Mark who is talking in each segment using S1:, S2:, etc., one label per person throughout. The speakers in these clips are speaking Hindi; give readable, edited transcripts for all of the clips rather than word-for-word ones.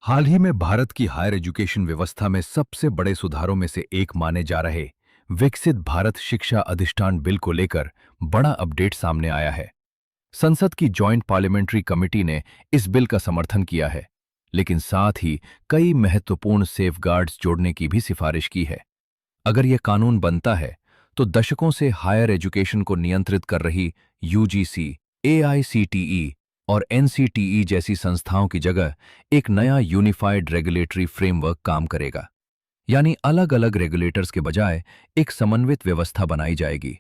S1: हाल ही में भारत की हायर एजुकेशन व्यवस्था में सबसे बड़े सुधारों में से एक माने जा रहे विकसित भारत शिक्षा अधिष्ठान बिल को लेकर बड़ा अपडेट सामने आया है। संसद की जॉइंट पार्लियामेंट्री कमेटी ने इस बिल का समर्थन किया है, लेकिन साथ ही कई महत्वपूर्ण सेफगार्ड्स जोड़ने की भी सिफारिश की है। अगर यह कानून बनता है तो दशकों से हायर एजुकेशन को नियंत्रित कर रही यूजीसी, एआईसीटीई और एनसीटीई जैसी संस्थाओं की जगह एक नया यूनिफाइड रेगुलेटरी फ्रेमवर्क काम करेगा। यानी अलग अलग रेगुलेटर्स के बजाय एक समन्वित व्यवस्था बनाई जाएगी,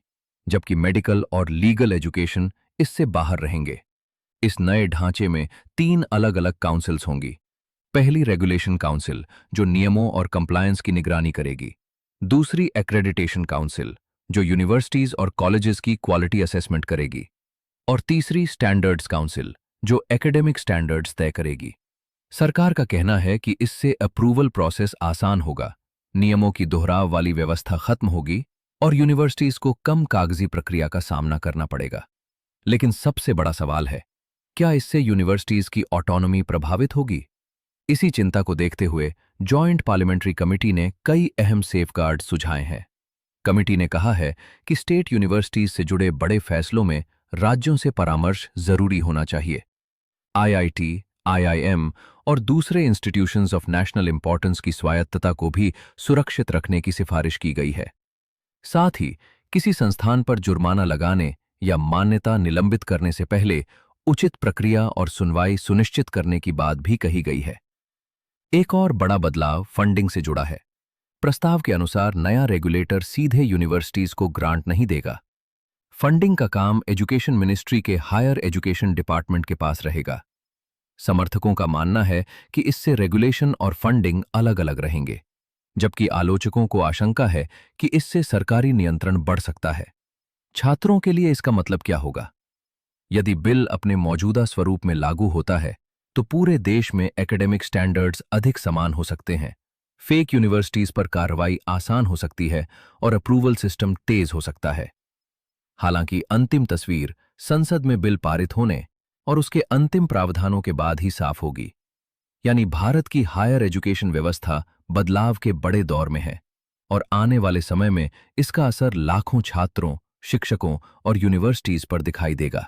S1: जबकि मेडिकल और लीगल एजुकेशन इससे बाहर रहेंगे। इस नए ढांचे में तीन अलग अलग काउंसिल्स होंगी। पहली रेगुलेशन काउंसिल, जो नियमों और कंप्लायंस की निगरानी करेगी। दूसरी एक्रेडिटेशन काउंसिल, जो यूनिवर्सिटीज और कॉलेजेस की क्वालिटी असेसमेंट करेगी। और तीसरी स्टैंडर्ड्स काउंसिल, जो एकेडमिक स्टैंडर्ड्स तय करेगी। सरकार का कहना है कि इससे अप्रूवल प्रोसेस आसान होगा, नियमों की दोहराव वाली व्यवस्था खत्म होगी और यूनिवर्सिटीज को कम कागजी प्रक्रिया का सामना करना पड़ेगा। लेकिन सबसे बड़ा सवाल है, क्या इससे यूनिवर्सिटीज की ऑटोनॉमी प्रभावित होगी? इसी चिंता को देखते हुए जॉइंट पार्लियामेंट्री कमेटी ने कई अहम सेफगार्ड सुझाए हैं। कमेटी ने कहा है कि स्टेट यूनिवर्सिटीज से जुड़े बड़े फैसलों में राज्यों से परामर्श जरूरी होना चाहिए। आईआईटी, आईआईएम और दूसरे इंस्टीट्यूशंस ऑफ नेशनल इंपॉर्टेंस की स्वायत्तता को भी सुरक्षित रखने की सिफारिश की गई है। साथ ही किसी संस्थान पर जुर्माना लगाने या मान्यता निलंबित करने से पहले उचित प्रक्रिया और सुनवाई सुनिश्चित करने की बात भी कही गई है। एक और बड़ा बदलाव फंडिंग से जुड़ा है। प्रस्ताव के अनुसार नया रेगुलेटर सीधे यूनिवर्सिटीज को ग्रांट नहीं देगा। फंडिंग का काम एजुकेशन मिनिस्ट्री के हायर एजुकेशन डिपार्टमेंट के पास रहेगा। समर्थकों का मानना है कि इससे रेगुलेशन और फंडिंग अलग अलग रहेंगे, जबकि आलोचकों को आशंका है कि इससे सरकारी नियंत्रण बढ़ सकता है। छात्रों के लिए इसका मतलब क्या होगा? यदि बिल अपने मौजूदा स्वरूप में लागू होता है तो पूरे देश में एकेडमिक स्टैंडर्ड्स अधिक समान हो सकते हैं, फेक यूनिवर्सिटीज पर कार्रवाई आसान हो सकती है और अप्रूवल सिस्टम तेज हो सकता है। हालांकि अंतिम तस्वीर संसद में बिल पारित होने और उसके अंतिम प्रावधानों के बाद ही साफ होगी। यानी भारत की हायर एजुकेशन व्यवस्था बदलाव के बड़े दौर में है और आने वाले समय में इसका असर लाखों छात्रों, शिक्षकों और यूनिवर्सिटीज पर दिखाई देगा।